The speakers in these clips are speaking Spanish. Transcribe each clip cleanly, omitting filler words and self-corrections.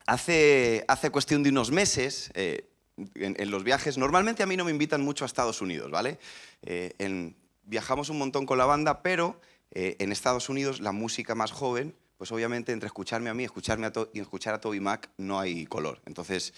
Hace cuestión de unos meses, en los viajes, normalmente a mí no me invitan mucho a Estados Unidos, ¿vale? Viajamos un montón con la banda, pero en Estados Unidos la música más joven, pues obviamente entre escucharme a mí y escuchar a Toby Mac no hay color. Entonces,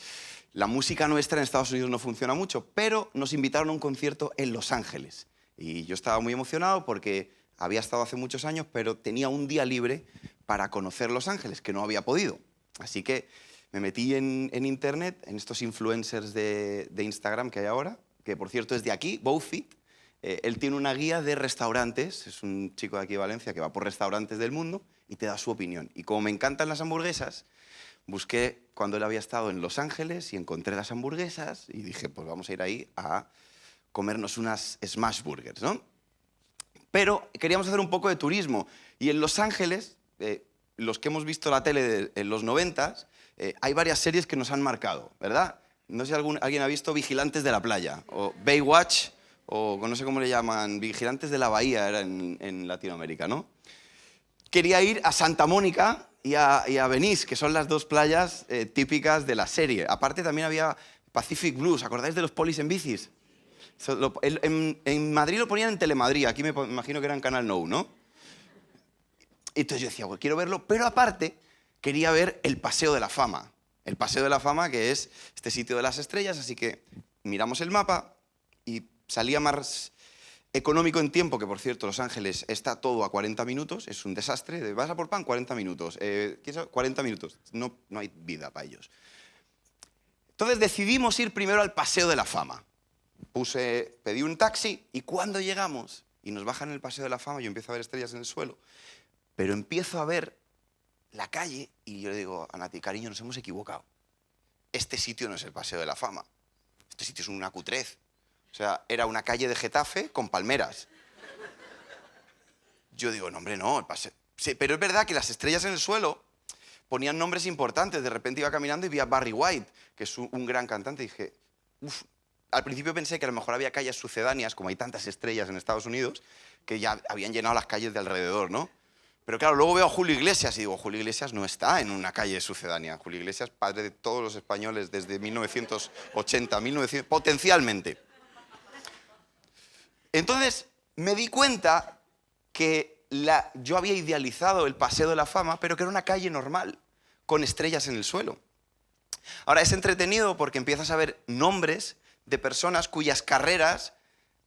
la música nuestra en Estados Unidos no funciona mucho, pero nos invitaron a un concierto en Los Ángeles. Y yo estaba muy emocionado porque había estado hace muchos años, pero tenía un día libre para conocer Los Ángeles, que no había podido. Así que me metí en internet, en estos influencers de Instagram que hay ahora, que por cierto es de aquí, BuzzFeed. Él tiene una guía de restaurantes, es un chico de aquí de Valencia que va por restaurantes del mundo y te da su opinión. Y como me encantan las hamburguesas, busqué cuando él había estado en Los Ángeles y encontré las hamburguesas y dije, pues vamos a ir ahí a comernos unas smash burgers, ¿no? Pero queríamos hacer un poco de turismo y en Los Ángeles, los que hemos visto la tele en los 90, hay varias series que nos han marcado, ¿verdad? No sé si alguien ha visto Vigilantes de la Playa, o Baywatch, o no sé cómo le llaman, Vigilantes de la Bahía era en Latinoamérica, ¿no? Quería ir a Santa Mónica y a Venice, que son las dos playas típicas de la serie. Aparte también había Pacific Blues, ¿acordáis de los polis en bicis? En Madrid lo ponían en Telemadrid, aquí me imagino que era en Canal Nou, ¿no? Entonces yo decía, pues quiero verlo, pero aparte quería ver el Paseo de la Fama. El Paseo de la Fama, que es este sitio de las estrellas, así que miramos el mapa y salía más económico en tiempo, que por cierto, Los Ángeles está todo a 40 minutos, es un desastre. ¿Vas a por pan? 40 minutos. 40 minutos. No hay vida para ellos. Entonces decidimos ir primero al Paseo de la Fama. Pedí un taxi y cuando llegamos y nos bajan en el Paseo de la Fama, yo empiezo a ver estrellas en el suelo, pero empiezo a ver la calle y yo le digo a Nati, cariño, nos hemos equivocado. Este sitio no es el Paseo de la Fama. Este sitio es una cutrez. O sea, era una calle de Getafe con palmeras. Yo digo, no, hombre, no, el paseo... Sí, pero es verdad que las estrellas en el suelo ponían nombres importantes. De repente iba caminando y vi a Barry White, que es un gran cantante, y dije, uff. Al principio pensé que a lo mejor había calles sucedáneas, como hay tantas estrellas en Estados Unidos, que ya habían llenado las calles de alrededor, ¿no? Pero claro, luego veo a Julio Iglesias y digo, Julio Iglesias no está en una calle sucedánea. Julio Iglesias, padre de todos los españoles desde 1980, potencialmente. Entonces me di cuenta que yo había idealizado el Paseo de la Fama, pero que era una calle normal, con estrellas en el suelo. Ahora es entretenido porque empiezas a ver nombres de personas cuyas carreras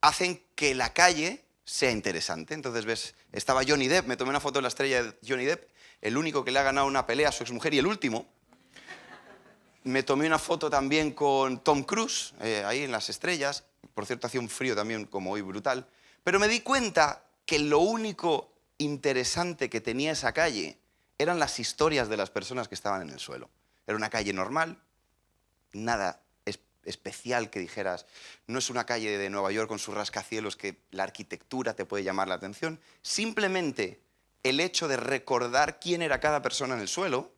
hacen que la calle sea interesante. Entonces ves, estaba Johnny Depp, me tomé una foto de la estrella de Johnny Depp, el único que le ha ganado una pelea a su exmujer y el último. Me tomé una foto también con Tom Cruise, ahí en las estrellas. Por cierto, hacía un frío también, como hoy, brutal. Pero me di cuenta que lo único interesante que tenía esa calle eran las historias de las personas que estaban en el suelo. Era una calle normal, nada especial que dijeras, no es una calle de Nueva York con sus rascacielos que la arquitectura te puede llamar la atención. Simplemente el hecho de recordar quién era cada persona en el suelo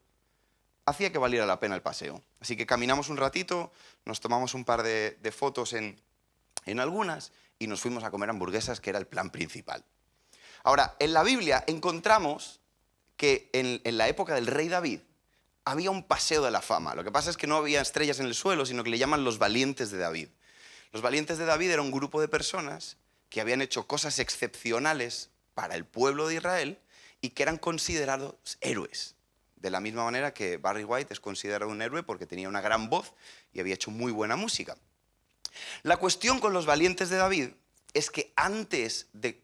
hacía que valiera la pena el paseo. Así que caminamos un ratito, nos tomamos un par de fotos en algunas y nos fuimos a comer hamburguesas, que era el plan principal. Ahora, en la Biblia encontramos que en la época del rey David había un paseo de la fama. Lo que pasa es que no había estrellas en el suelo, sino que le llaman los valientes de David. Los valientes de David era un grupo de personas que habían hecho cosas excepcionales para el pueblo de Israel y que eran considerados héroes. De la misma manera que Barry White es considerado un héroe porque tenía una gran voz y había hecho muy buena música. La cuestión con los valientes de David es que antes de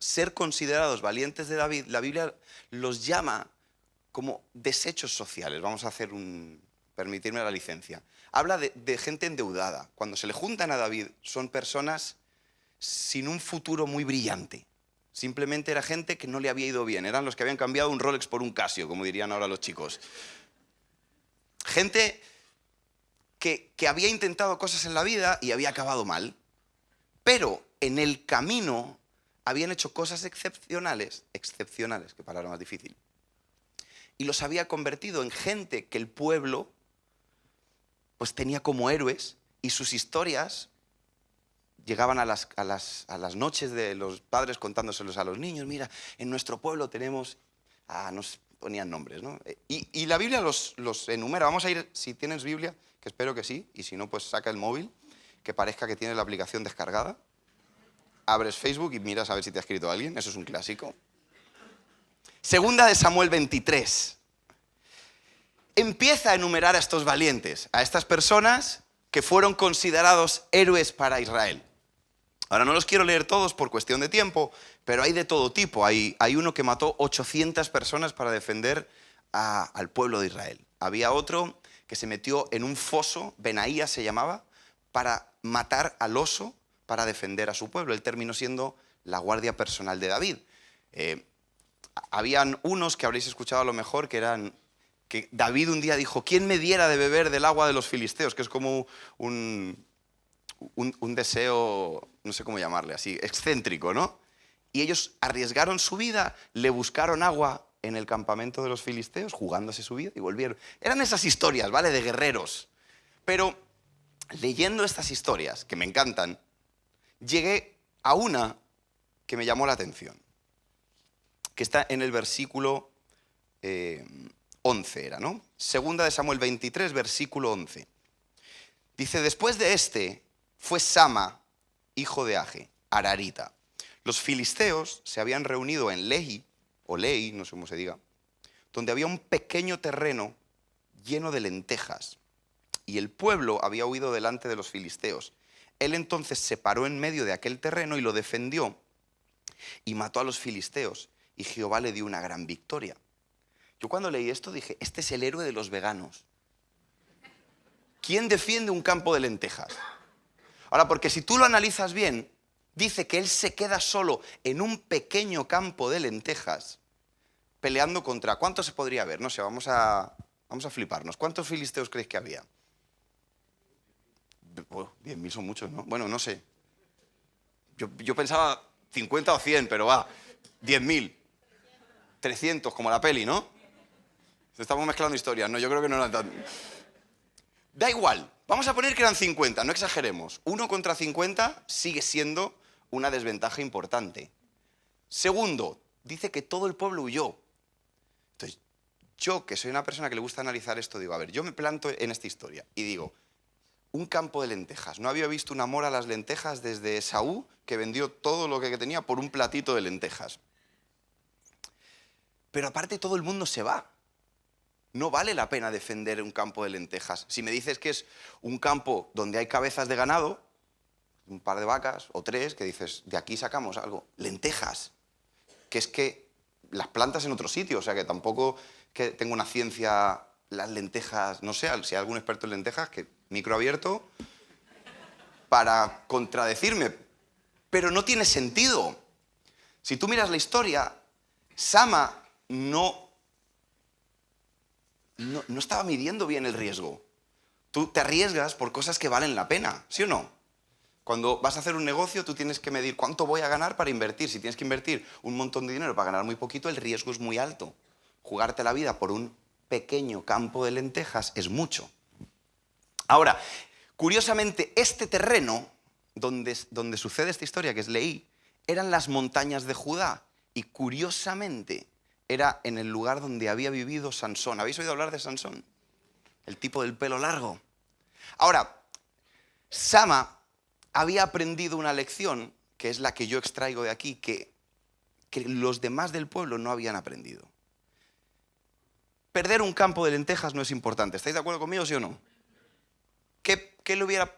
ser considerados valientes de David, la Biblia los llama como desechos sociales. Vamos a permitirme la licencia. Habla de gente endeudada. Cuando se le juntan a David, son personas sin un futuro muy brillante. Simplemente era gente que no le había ido bien. Eran los que habían cambiado un Rolex por un Casio, como dirían ahora los chicos. Gente que había intentado cosas en la vida y había acabado mal. Pero en el camino habían hecho cosas excepcionales, qué palabra más difícil, y los había convertido en gente que el pueblo pues tenía como héroes y sus historias llegaban a las noches de los padres contándoselos a los niños. Mira, en nuestro pueblo tenemos a ponían nombres, ¿no? Y la Biblia los enumera. Vamos a ir, si tienes Biblia, que espero que sí, y si no, pues saca el móvil, que parezca que tienes la aplicación descargada. Abres Facebook y miras a ver si te ha escrito alguien, eso es un clásico. Segunda de Samuel 23. Empieza a enumerar a estos valientes, a estas personas que fueron considerados héroes para Israel. Ahora no los quiero leer todos por cuestión de tiempo, pero hay de todo tipo. Hay uno que mató 800 personas para defender al pueblo de Israel. Había otro que se metió en un foso, Benaías se llamaba, para matar al oso para defender a su pueblo. Él terminó siendo la guardia personal de David. Habían unos que habréis escuchado a lo mejor que David un día dijo: ¿quién me diera de beber del agua de los filisteos? Que es como un deseo, no sé cómo llamarle, así, excéntrico, ¿no? Y ellos arriesgaron su vida, le buscaron agua en el campamento de los filisteos, jugándose su vida, y volvieron. Eran esas historias, ¿vale?, de guerreros. Pero leyendo estas historias, que me encantan, llegué a una que me llamó la atención, que está en el versículo 11, era, ¿no? Segunda de Samuel 23, versículo 11. Dice: después de este fue Sama, hijo de Age, Ararita. Los filisteos se habían reunido en Lehi, o Lei, no sé cómo se diga, donde había un pequeño terreno lleno de lentejas, y el pueblo había huido delante de los filisteos. Él entonces se paró en medio de aquel terreno y lo defendió, y mató a los filisteos, y Jehová le dio una gran victoria. Yo cuando leí esto dije: este es el héroe de los veganos. ¿Quién defiende un campo de lentejas? Ahora, porque si tú lo analizas bien, dice que él se queda solo en un pequeño campo de lentejas peleando contra... ¿Cuántos se podría haber? No sé, vamos a fliparnos. ¿Cuántos filisteos creéis que había? 10.000 son muchos, ¿no? Bueno, no sé. Yo pensaba 50 o 100, pero va, 10.000. 300, como la peli, ¿no? Estamos mezclando historias, ¿no? Yo creo que no eran tan... Da igual, vamos a poner que eran 50, no exageremos. 1 contra 50 sigue siendo una desventaja importante. Segundo, dice que todo el pueblo huyó. Entonces, yo, que soy una persona que le gusta analizar esto, digo: a ver, yo me planto en esta historia y digo, un campo de lentejas. No había visto un amor a las lentejas desde Esaú, que vendió todo lo que tenía por un platito de lentejas. Pero aparte todo el mundo se va. No vale la pena defender un campo de lentejas. Si me dices que es un campo donde hay cabezas de ganado, un par de vacas o 3, que dices, de aquí sacamos algo. Lentejas, que es que las plantas en otro sitio, o sea que tampoco que tengo una ciencia, las lentejas, no sé, si hay algún experto en lentejas, que micro abierto para contradecirme. Pero no tiene sentido. Si tú miras la historia, Sama no estaba midiendo bien el riesgo. Tú te arriesgas por cosas que valen la pena, ¿sí o no? Cuando vas a hacer un negocio, tú tienes que medir cuánto voy a ganar para invertir. Si tienes que invertir un montón de dinero para ganar muy poquito, el riesgo es muy alto. Jugarte la vida por un pequeño campo de lentejas es mucho. Ahora, curiosamente, este terreno donde sucede esta historia, que es Leí, eran las montañas de Judá. Y curiosamente, era en el lugar donde había vivido Sansón. ¿Habéis oído hablar de Sansón? El tipo del pelo largo. Ahora, Sama había aprendido una lección, que es la que yo extraigo de aquí, que los demás del pueblo no habían aprendido. Perder un campo de lentejas no es importante. ¿Estáis de acuerdo conmigo, sí o no? ¿Qué le hubiera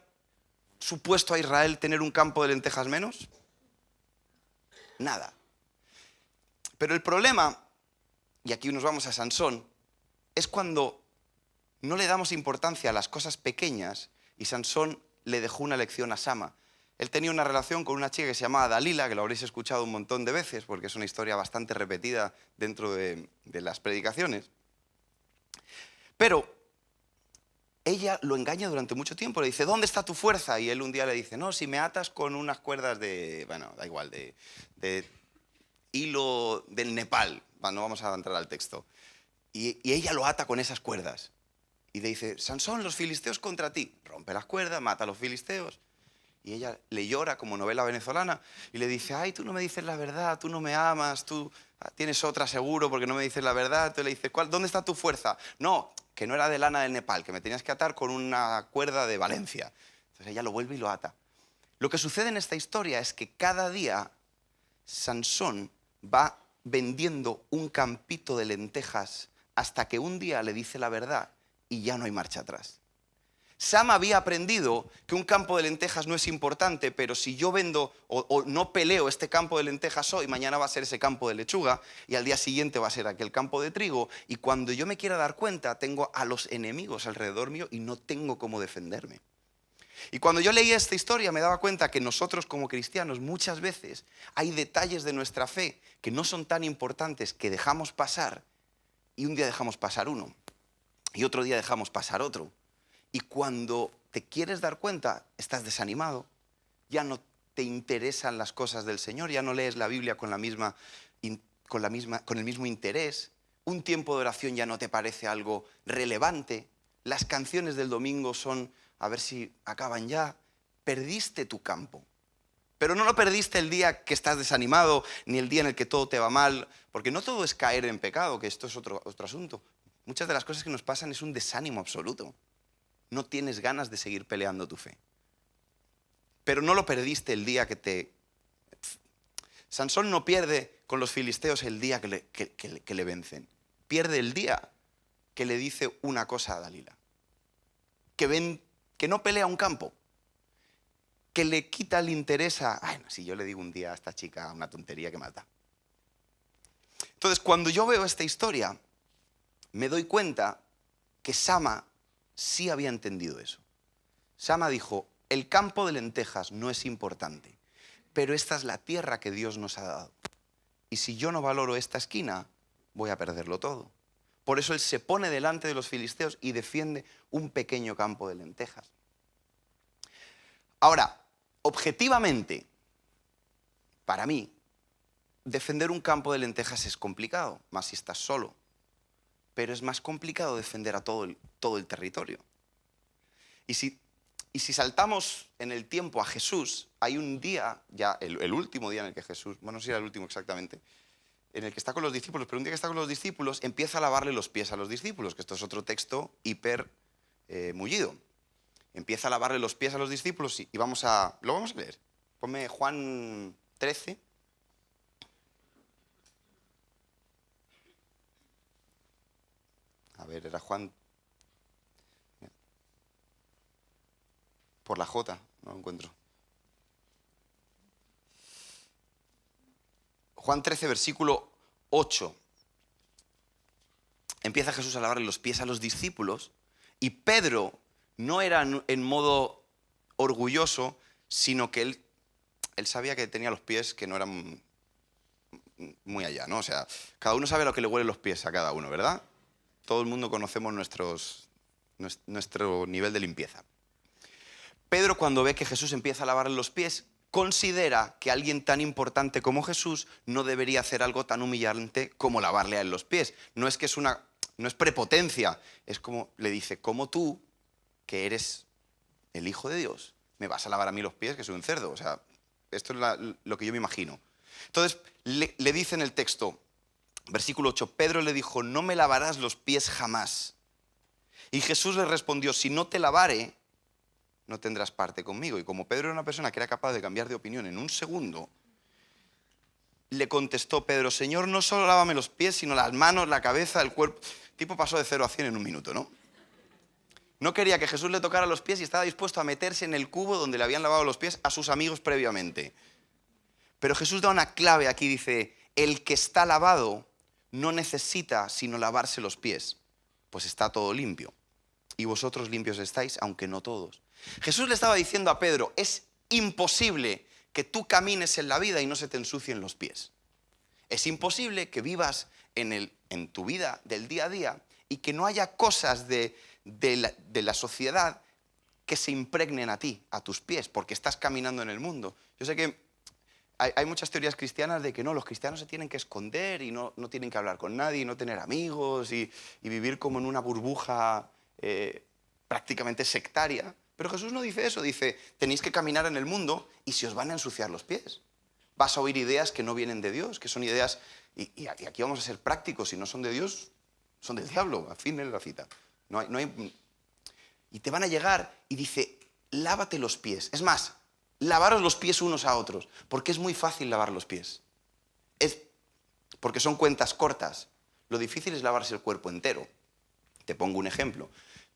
supuesto a Israel tener un campo de lentejas menos? Nada. Pero el problema, y aquí nos vamos a Sansón, es cuando no le damos importancia a las cosas pequeñas, y Sansón le dejó una lección a Sama. Él tenía una relación con una chica que se llamaba Dalila, que lo habréis escuchado un montón de veces, porque es una historia bastante repetida dentro de las predicaciones. Pero ella lo engaña durante mucho tiempo, le dice: ¿dónde está tu fuerza? Y él un día le dice: no, si me atas con unas cuerdas de, bueno, da igual, de hilo del Nepal. No vamos a entrar al texto. Y ella lo ata con esas cuerdas. Y le dice: Sansón, los filisteos contra ti. Rompe las cuerdas, mata a los filisteos. Y ella le llora como novela venezolana y le dice: ay, tú no me dices la verdad, tú no me amas, tú Tienes otra seguro porque no me dices la verdad. Tú le dices, ¿dónde está tu fuerza? No, que no era de lana del Nepal, que me tenías que atar con una cuerda de Valencia. Entonces ella lo vuelve y lo ata. Lo que sucede en esta historia es que cada día Sansón va vendiendo un campito de lentejas hasta que un día le dice la verdad y ya no hay marcha atrás. Sam había aprendido que un campo de lentejas no es importante, pero si yo vendo o no peleo este campo de lentejas hoy, mañana va a ser ese campo de lechuga y al día siguiente va a ser aquel campo de trigo, y cuando yo me quiera dar cuenta tengo a los enemigos alrededor mío y no tengo cómo defenderme. Y cuando yo leía esta historia me daba cuenta que nosotros como cristianos muchas veces hay detalles de nuestra fe que no son tan importantes, que dejamos pasar, y un día dejamos pasar uno y otro día dejamos pasar otro. Y cuando te quieres dar cuenta, estás desanimado, ya no te interesan las cosas del Señor, ya no lees la Biblia con el mismo interés, un tiempo de oración ya no te parece algo relevante, las canciones del domingo son a ver si acaban ya, perdiste tu campo. Pero no lo perdiste el día que estás desanimado, ni el día en el que todo te va mal, porque no todo es caer en pecado, que esto es otro asunto. Muchas de las cosas que nos pasan es un desánimo absoluto. No tienes ganas de seguir peleando tu fe. Pero no lo perdiste el día que te... Sansón no pierde con los filisteos el día que le vencen. Pierde el día que le dice una cosa a Dalila. Que no pelea un campo. Que le quita el interés a... Ay, no, si yo le digo un día a esta chica una tontería que mata. Entonces, cuando yo veo esta historia, me doy cuenta que Sama sí había entendido eso. Sama dijo, el campo de lentejas no es importante, pero esta es la tierra que Dios nos ha dado. Y si yo no valoro esta esquina, voy a perderlo todo. Por eso él se pone delante de los filisteos y defiende un pequeño campo de lentejas. Ahora, objetivamente, para mí, defender un campo de lentejas es complicado, más si estás solo. Pero es más complicado defender a todo el territorio. Y si saltamos en el tiempo a Jesús, hay un día, ya el último día en el que Jesús, bueno, no sé si era el último exactamente, en el que está con los discípulos, pero un día que está con los discípulos empieza a lavarle los pies a los discípulos, que esto es otro texto hiper mullido. Empieza a lavarle los pies a los discípulos y lo vamos a leer. Ponme Juan 13. A ver, era Juan... Por la J, no lo encuentro. Juan 13, versículo 8. Empieza Jesús a lavarle los pies a los discípulos y Pedro no era en modo orgulloso, sino que él sabía que tenía los pies que no eran muy allá, ¿no? O sea, cada uno sabe lo que le huelen los pies a cada uno, ¿verdad? Todo el mundo conocemos nuestro nivel de limpieza. Pedro, cuando ve que Jesús empieza a lavarle los pies, considera que alguien tan importante como Jesús no debería hacer algo tan humillante como lavarle a él los pies. No es prepotencia, es como le dice, como tú, que eres el Hijo de Dios, me vas a lavar a mí los pies, que soy un cerdo. O sea, esto es lo que yo me imagino. Entonces, le dice en el texto, versículo 8, Pedro le dijo, no me lavarás los pies jamás. Y Jesús le respondió, si no te lavare, no tendrás parte conmigo. Y como Pedro era una persona que era capaz de cambiar de opinión en un segundo, le contestó Pedro, Señor, no solo lávame los pies, sino las manos, la cabeza, el cuerpo. El tipo pasó de 0 a 100 en un minuto, ¿no? No quería que Jesús le tocara los pies y estaba dispuesto a meterse en el cubo donde le habían lavado los pies a sus amigos previamente. Pero Jesús da una clave aquí, dice, el que está lavado no necesita sino lavarse los pies, pues está todo limpio. Y vosotros limpios estáis, aunque no todos. Jesús le estaba diciendo a Pedro, es imposible que tú camines en la vida y no se te ensucien los pies. Es imposible que vivas en tu vida del día a día y que no haya cosas de la sociedad que se impregnen a ti, a tus pies, porque estás caminando en el mundo. Yo sé que hay muchas teorías cristianas de que no, los cristianos se tienen que esconder y no tienen que hablar con nadie, y no tener amigos y vivir como en una burbuja prácticamente sectaria. Pero Jesús no dice eso, dice, tenéis que caminar en el mundo y se os van a ensuciar los pies. Vas a oír ideas que no vienen de Dios, que son ideas... Y aquí vamos a ser prácticos, si no son de Dios, son del diablo, a fin de la cita. Y te van a llegar y dice, lávate los pies. Es más, lavaros los pies unos a otros, porque es muy fácil lavar los pies. Porque son cuentas cortas. Lo difícil es lavarse el cuerpo entero. Te pongo un ejemplo.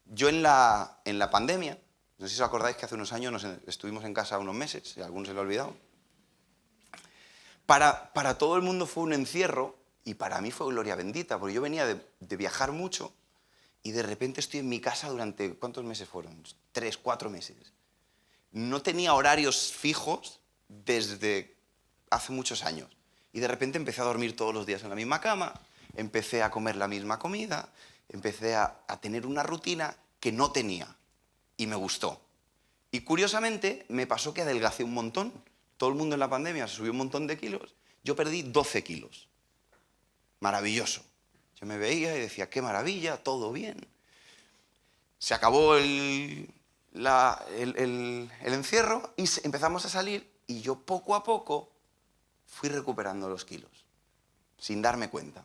Yo en la pandemia, no sé si os acordáis que hace unos años estuvimos en casa unos meses, si a alguno se lo ha olvidado. Para todo el mundo fue un encierro y para mí fue gloria bendita, porque yo venía de viajar mucho y de repente estoy en mi casa durante, ¿cuántos meses fueron? 3, 4 meses. No tenía horarios fijos desde hace muchos años. Y de repente empecé a dormir todos los días en la misma cama, empecé a comer la misma comida, empecé a tener una rutina que no tenía y me gustó. Y curiosamente me pasó que adelgacé un montón. Todo el mundo en la pandemia se subió un montón de kilos. Yo perdí 12 kilos. Maravilloso. Yo me veía y decía, qué maravilla, todo bien. Se acabó el encierro y empezamos a salir y yo poco a poco fui recuperando los kilos, sin darme cuenta.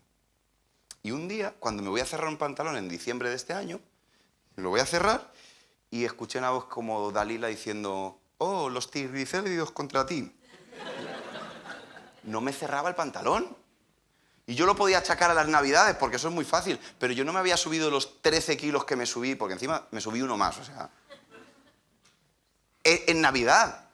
Y un día, cuando me voy a cerrar un pantalón en diciembre de este año, lo voy a cerrar y escuché una voz como Dalila diciendo, oh, los triglicéridos contra ti. No me cerraba el pantalón. Y yo lo podía achacar a las Navidades, porque eso es muy fácil, pero yo no me había subido los 13 kilos que me subí, porque encima me subí uno más, o sea. En Navidad,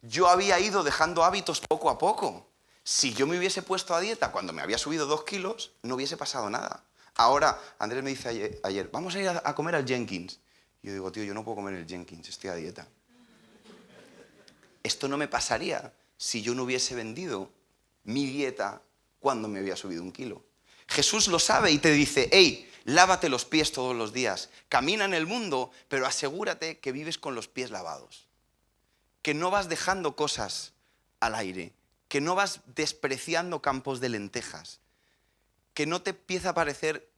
yo había ido dejando hábitos poco a poco. Si yo me hubiese puesto a dieta cuando me había subido 2 kilos, no hubiese pasado nada. Ahora, Andrés me dice ayer, vamos a ir a comer al Jenkins. Y yo digo, tío, yo no puedo comer el Jenkins, estoy a dieta. Esto no me pasaría si yo no hubiese vendido mi dieta cuando me había subido 1 kilo. Jesús lo sabe y te dice, hey, lávate los pies todos los días, camina en el mundo, pero asegúrate que vives con los pies lavados, que no vas dejando cosas al aire, que no vas despreciando campos de lentejas, que no te empieza a parecer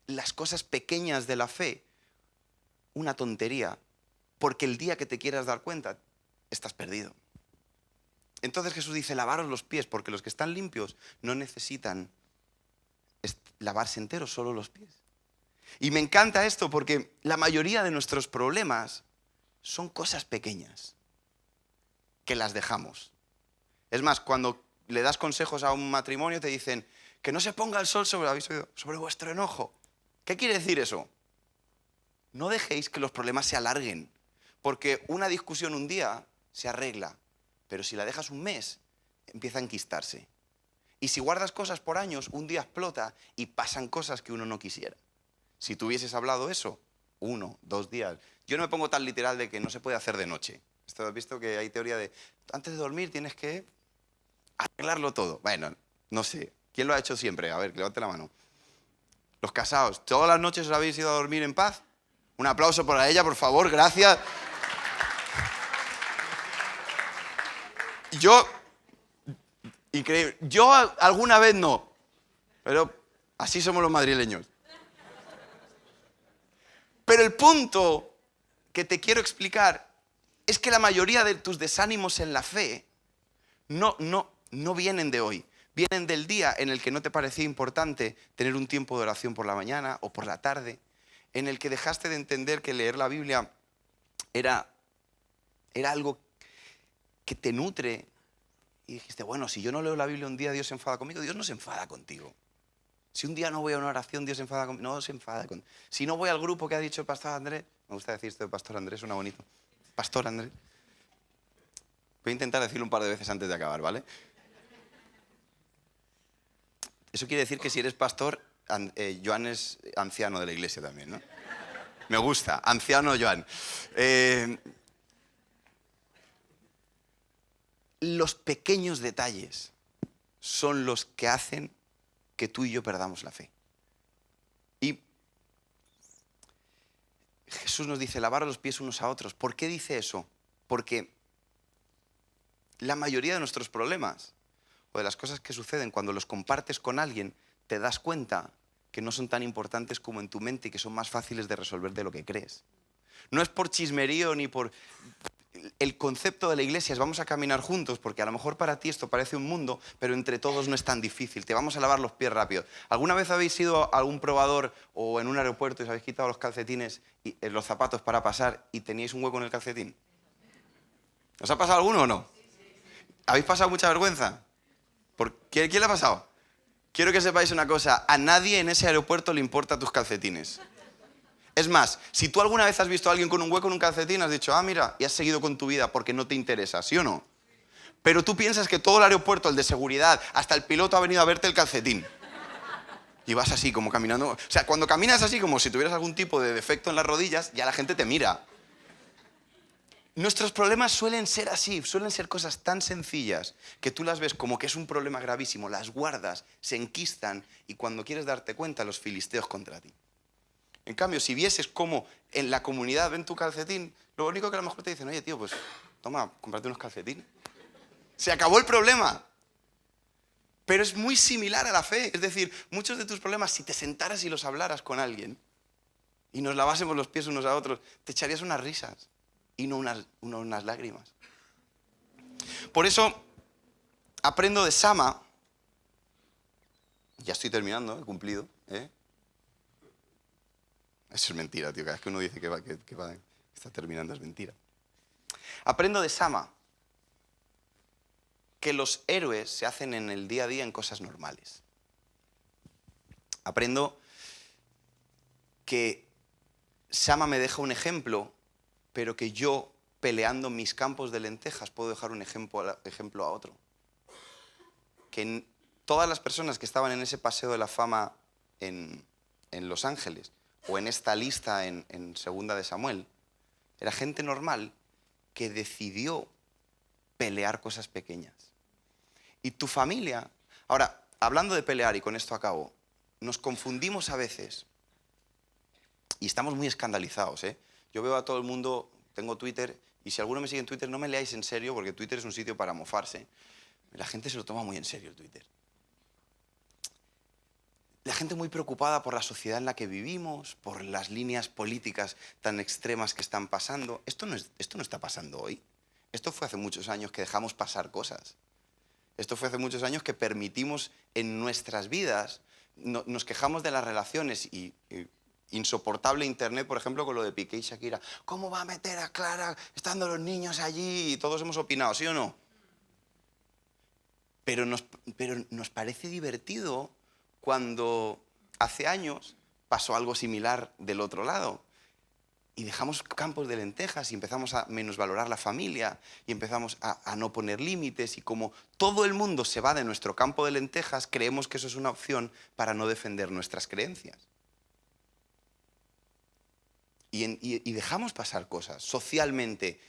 las cosas pequeñas de la fe una tontería, porque el día que te quieras dar cuenta, estás perdido. Entonces Jesús dice, lavaros los pies, porque los que están limpios no necesitan lavarse enteros, solo los pies. Y me encanta esto porque la mayoría de nuestros problemas son cosas pequeñas que las dejamos. Es más, cuando le das consejos a un matrimonio te dicen que no se ponga el sol sobre vuestro enojo. ¿Qué quiere decir eso? No dejéis que los problemas se alarguen, porque una discusión un día se arregla, pero si la dejas un mes, empieza a enquistarse. Y si guardas cosas por años, un día explota y pasan cosas que uno no quisiera. Si tú hubieses hablado eso, 1, 2 días. Yo no me pongo tan literal de que no se puede hacer de noche. Esto has visto que hay teoría de, antes de dormir tienes que arreglarlo todo. Bueno, no sé. ¿Quién lo ha hecho siempre? A ver, levante la mano. Los casados, ¿todas las noches os habéis ido a dormir en paz? Un aplauso para ella, por favor, gracias. Increíble. Yo alguna vez no, pero así somos los madrileños. Pero el punto que te quiero explicar es que la mayoría de tus desánimos en la fe no vienen de hoy. Vienen del día en el que no te parecía importante tener un tiempo de oración por la mañana o por la tarde, en el que dejaste de entender que leer la Biblia era algo que te nutre. Y dijiste, bueno, si yo no leo la Biblia un día, Dios se enfada conmigo. Dios no se enfada contigo. Si un día no voy a una oración, Dios se enfada conmigo. No se enfada contigo. Si no voy al grupo que ha dicho el pastor Andrés, me gusta decir esto de pastor Andrés, suena bonito. Pastor Andrés. Voy a intentar decirlo un par de veces antes de acabar, ¿vale? Eso quiere decir que si eres pastor, Joan es anciano de la iglesia también, ¿no? Me gusta, anciano Joan. Los pequeños detalles son los que hacen que tú y yo perdamos la fe. Y Jesús nos dice, lavar los pies unos a otros. ¿Por qué dice eso? Porque la mayoría de nuestros problemas o de las cosas que suceden cuando los compartes con alguien, te das cuenta que no son tan importantes como en tu mente y que son más fáciles de resolver de lo que crees. No es por chismerío ni por... el concepto de la iglesia es vamos a caminar juntos, porque a lo mejor para ti esto parece un mundo, pero entre todos no es tan difícil. Te vamos a lavar los pies rápido. ¿Alguna vez habéis ido a algún probador o en un aeropuerto y os habéis quitado los calcetines y los zapatos para pasar y teníais un hueco en el calcetín? ¿Os ha pasado alguno o no? ¿Habéis pasado mucha vergüenza? ¿Quién le ha pasado? Quiero que sepáis una cosa, a nadie en ese aeropuerto le importa tus calcetines. Es más, si tú alguna vez has visto a alguien con un hueco en un calcetín, has dicho, mira, y has seguido con tu vida porque no te interesa, ¿sí o no? Pero tú piensas que todo el aeropuerto, el de seguridad, hasta el piloto ha venido a verte el calcetín. Y vas así, como caminando. O sea, cuando caminas así, como si tuvieras algún tipo de defecto en las rodillas, ya la gente te mira. Nuestros problemas suelen ser así, suelen ser cosas tan sencillas que tú las ves como que es un problema gravísimo, las guardas, se enquistan y cuando quieres darte cuenta, los filisteos contra ti. En cambio, si vieses cómo en la comunidad ven tu calcetín, lo único que a lo mejor te dicen, oye, tío, pues toma, cómprate unos calcetines. Se acabó el problema. Pero es muy similar a la fe. Es decir, muchos de tus problemas, si te sentaras y los hablaras con alguien y nos lavásemos los pies unos a otros, te echarías unas risas y no unas lágrimas. Por eso, aprendo de Sama. Ya estoy terminando, he cumplido, Eso es mentira, tío. Cada vez que uno dice que está terminando es mentira. Aprendo de Sama que los héroes se hacen en el día a día en cosas normales. Aprendo que Sama me deja un ejemplo, pero que yo, peleando mis campos de lentejas, puedo dejar un ejemplo a otro. Que todas las personas que estaban en ese paseo de la fama en Los Ángeles, o en esta lista en Segunda de Samuel, era gente normal que decidió pelear cosas pequeñas. Y tu familia... Ahora, hablando de pelear, y con esto acabo, nos confundimos a veces y estamos muy escandalizados, Yo veo a todo el mundo, tengo Twitter, y si alguno me sigue en Twitter, no me leáis en serio, porque Twitter es un sitio para mofarse. La gente se lo toma muy en serio el Twitter. La gente muy preocupada por la sociedad en la que vivimos, por las líneas políticas tan extremas que están pasando. Esto no está pasando hoy. Esto fue hace muchos años que dejamos pasar cosas. Esto fue hace muchos años que permitimos en nuestras vidas, nos quejamos de las relaciones y insoportable Internet, por ejemplo, con lo de Piqué y Shakira. ¿Cómo va a meter a Clara estando los niños allí? Y todos hemos opinado, ¿sí o no? Pero nos parece divertido cuando hace años pasó algo similar del otro lado. Y dejamos campos de lentejas y empezamos a menosvalorar la familia y empezamos a no poner límites. Y como todo el mundo se va de nuestro campo de lentejas, creemos que eso es una opción para no defender nuestras creencias. Y dejamos pasar cosas socialmente,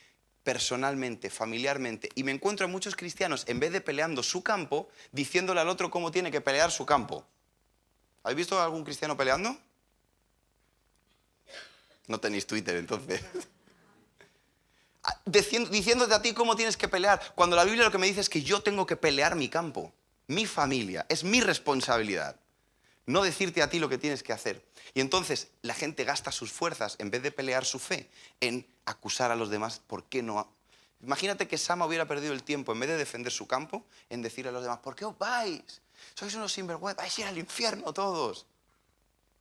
personalmente, familiarmente. Y me encuentro a muchos cristianos, en vez de peleando su campo, diciéndole al otro cómo tiene que pelear su campo. ¿Habéis visto a algún cristiano peleando? No tenéis Twitter, entonces. Diciéndote a ti cómo tienes que pelear, cuando la Biblia lo que me dice es que yo tengo que pelear mi campo, mi familia, es mi responsabilidad. No decirte a ti lo que tienes que hacer. Y entonces la gente gasta sus fuerzas, en vez de pelear su fe, en acusar a los demás. ¿Por qué no? Imagínate que Sama hubiera perdido el tiempo, en vez de defender su campo, en decirle a los demás, ¿por qué os vais? Sois unos sinvergüenza, vais a ir al infierno todos.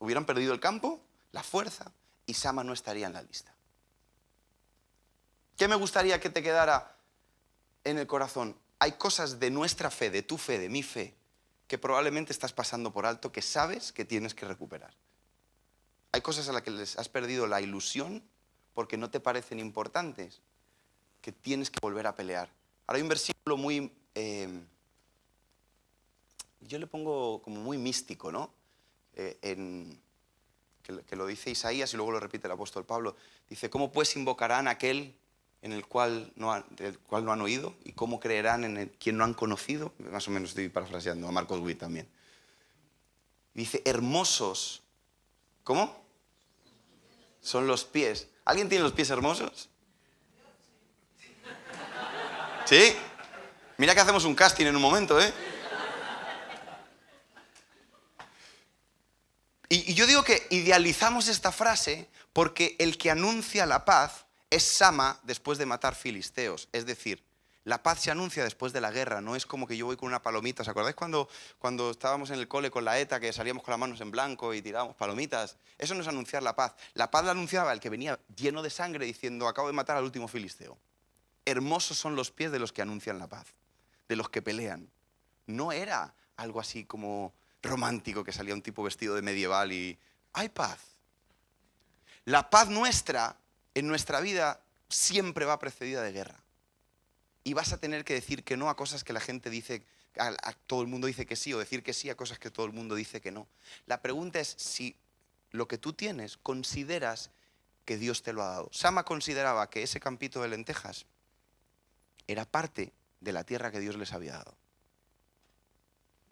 Hubieran perdido el campo, la fuerza, y Sama no estaría en la lista. ¿Qué me gustaría que te quedara en el corazón? Hay cosas de nuestra fe, de tu fe, de mi fe, que probablemente estás pasando por alto, que sabes que tienes que recuperar. Hay cosas a las que les has perdido la ilusión porque no te parecen importantes, que tienes que volver a pelear. Ahora hay un versículo muy... yo le pongo como muy místico, ¿no? Que lo dice Isaías y luego lo repite el apóstol Pablo. Dice, ¿cómo pues invocarán a aquel del cual no han oído? ¿Y cómo creerán en quien no han conocido? Más o menos estoy parafraseando a Marcos Witt también. Dice, hermosos. ¿Cómo? Son los pies. ¿Alguien tiene los pies hermosos? ¿Sí? Mira que hacemos un casting en un momento, ¿eh? Y yo digo que idealizamos esta frase porque el que anuncia la paz Es Sama después de matar filisteos. Es decir, la paz se anuncia después de la guerra. No es como que yo voy con una palomita. ¿Os acordáis cuando estábamos en el cole con la ETA, que salíamos con las manos en blanco y tirábamos palomitas? Eso no es anunciar la paz. La paz la anunciaba el que venía lleno de sangre diciendo: acabo de matar al último filisteo. Hermosos son los pies de los que anuncian la paz, de los que pelean. No era algo así como romántico, que salía un tipo vestido de medieval y hay paz. La paz nuestra, en nuestra vida, siempre va precedida de guerra. Y vas a tener que decir que no a cosas que la gente dice, a todo el mundo dice que sí, o decir que sí a cosas que todo el mundo dice que no. La pregunta es si lo que tú tienes consideras que Dios te lo ha dado. Sama consideraba que ese campito de lentejas era parte de la tierra que Dios les había dado.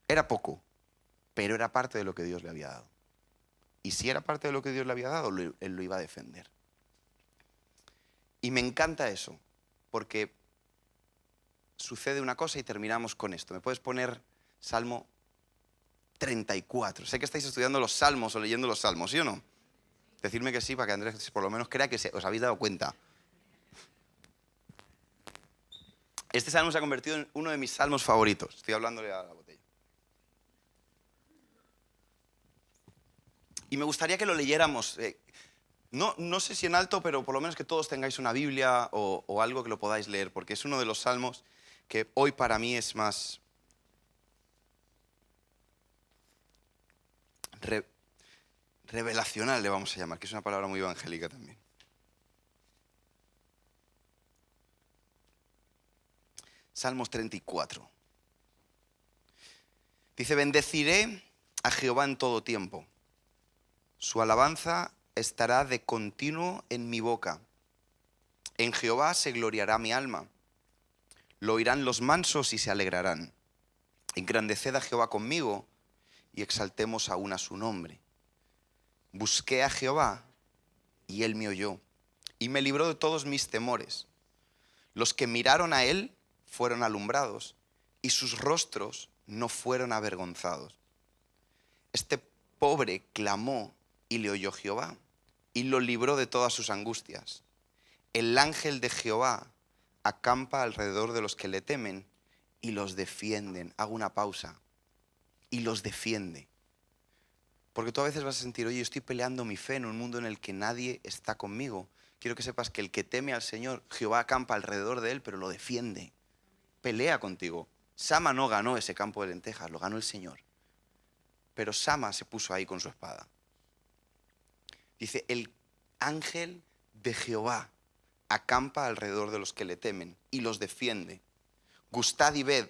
Era poco, pero era parte de lo que Dios le había dado. Y si era parte de lo que Dios le había dado, él lo iba a defender. Y me encanta eso, porque sucede una cosa y terminamos con esto. ¿Me puedes poner Salmo 34? Sé que estáis estudiando los salmos o leyendo los salmos, ¿sí o no? Decidme que sí, para que Andrés por lo menos crea que os habéis dado cuenta. Este salmo se ha convertido en uno de mis salmos favoritos. Estoy hablándole a la botella. Y me gustaría que lo leyéramos. No sé si en alto, pero por lo menos que todos tengáis una Biblia o algo que lo podáis leer, porque es uno de los salmos que hoy para mí es más revelacional, le vamos a llamar, que es una palabra muy evangélica también. Salmos 34. Dice: bendeciré a Jehová en todo tiempo. Su alabanza estará de continuo en mi boca. En Jehová se gloriará mi alma. Lo oirán los mansos y se alegrarán. Engrandeced a Jehová conmigo y exaltemos aún a su nombre. Busqué a Jehová y él me oyó y me libró de todos mis temores. Los que miraron a él fueron alumbrados y sus rostros no fueron avergonzados. Este pobre clamó y le oyó Jehová y lo libró de todas sus angustias. El ángel de Jehová acampa alrededor de los que le temen y los defienden. Hago una pausa. Y los defiende. Porque tú a veces vas a sentir: oye, estoy peleando mi fe en un mundo en el que nadie está conmigo. Quiero que sepas que el que teme al Señor, Jehová acampa alrededor de él, pero lo defiende. Pelea contigo. Sama no ganó ese campo de lentejas, lo ganó el Señor. Pero Sama se puso ahí con su espada. Dice: el ángel de Jehová acampa alrededor de los que le temen y los defiende. Gustad y ved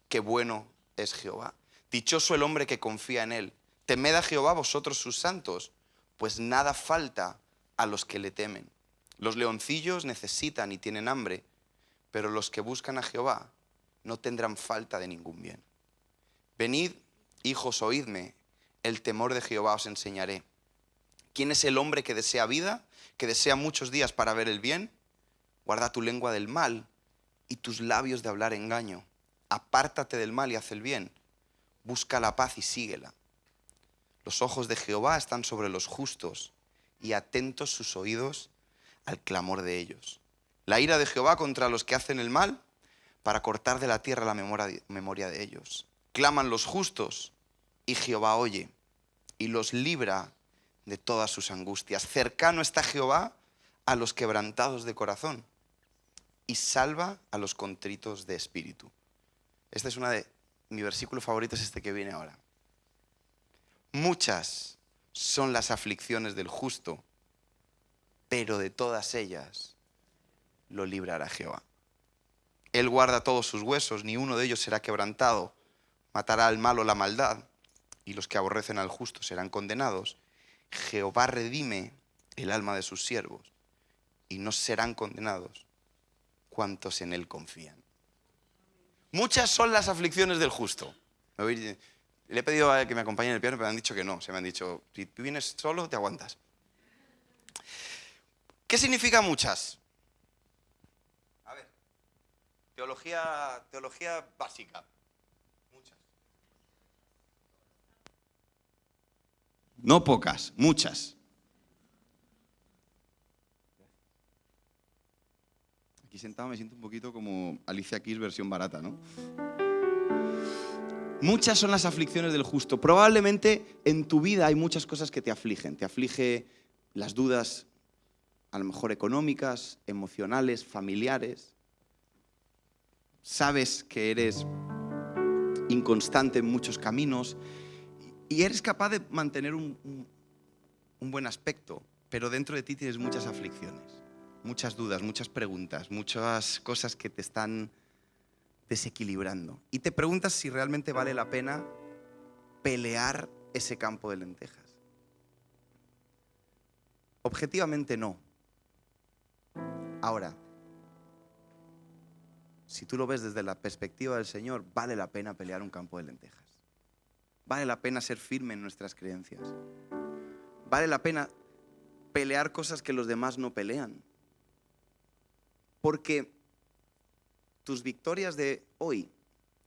qué bueno es Jehová. Dichoso el hombre que confía en él. Temed a Jehová vosotros sus santos, pues nada falta a los que le temen. Los leoncillos necesitan y tienen hambre, pero los que buscan a Jehová no tendrán falta de ningún bien. Venid, hijos, oídme, el temor de Jehová os enseñaré. ¿Quién es el hombre que desea vida, que desea muchos días para ver el bien? Guarda tu lengua del mal y tus labios de hablar engaño. Apártate del mal y haz el bien. Busca la paz y síguela. Los ojos de Jehová están sobre los justos y atentos sus oídos al clamor de ellos. La ira de Jehová contra los que hacen el mal, para cortar de la tierra la memoria de ellos. Claman los justos y Jehová oye y los libra de todas sus angustias. Cercano está Jehová a los quebrantados de corazón y salva a los contritos de espíritu. Este es mi versículo favorito, es este que viene ahora. Muchas son las aflicciones del justo, pero de todas ellas lo librará Jehová. Él guarda todos sus huesos, ni uno de ellos será quebrantado. Matará al malo la maldad, y los que aborrecen al justo serán condenados. Jehová redime el alma de sus siervos, y no serán condenados cuantos en él confían. Muchas son las aflicciones del justo. Le he pedido a que me acompañe en el piano, pero me han dicho que no. Se me han dicho: si tú vienes solo, te aguantas. ¿Qué significa muchas? A ver, teología básica. Muchas. No pocas, muchas. Aquí sentado me siento un poquito como Alicia Keys versión barata, ¿no? Muchas son las aflicciones del justo. Probablemente en tu vida hay muchas cosas que te afligen. Te aflige las dudas, a lo mejor económicas, emocionales, familiares. Sabes que eres inconstante en muchos caminos y eres capaz de mantener un buen aspecto, pero dentro de ti tienes muchas aflicciones, muchas dudas, muchas preguntas, muchas cosas que te están desequilibrando. Y te preguntas si realmente vale la pena pelear ese campo de lentejas. Objetivamente no. Ahora, si tú lo ves desde la perspectiva del Señor, vale la pena pelear un campo de lentejas. Vale la pena ser firme en nuestras creencias. Vale la pena pelear cosas que los demás no pelean. Porque tus victorias de hoy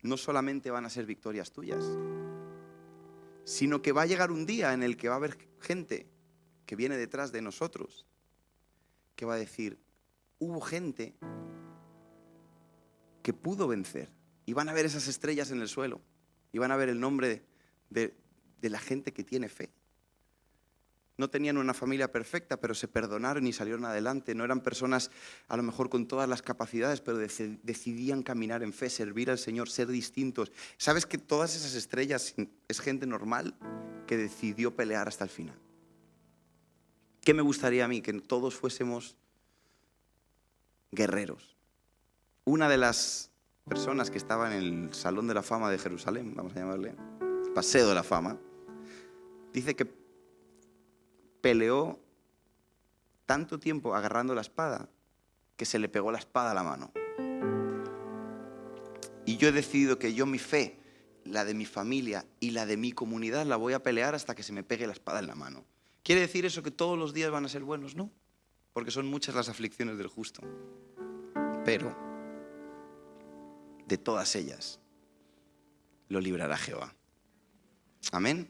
no solamente van a ser victorias tuyas, sino que va a llegar un día en el que va a haber gente que viene detrás de nosotros que va a decir, hubo gente que pudo vencer, y van a ver esas estrellas en el suelo, y van a ver el nombre de la gente que tiene fe. No tenían una familia perfecta, pero se perdonaron y salieron adelante. No eran personas a lo mejor con todas las capacidades, pero decidían caminar en fe, servir al Señor, ser distintos. ¿Sabes que todas esas estrellas es gente normal que decidió pelear hasta el final? ¿Qué me gustaría a mí? Que todos fuésemos guerreros. Una de las personas que estaba en el Salón de la Fama de Jerusalén, vamos a llamarle, el Paseo de la Fama, dice que peleó tanto tiempo agarrando la espada que se le pegó la espada a la mano. Y yo he decidido que yo mi fe, la de mi familia y la de mi comunidad la voy a pelear hasta que se me pegue la espada en la mano. ¿Quiere decir eso que todos los días van a ser buenos? No, porque son muchas las aflicciones del justo. Pero de todas ellas lo librará Jehová. Amén.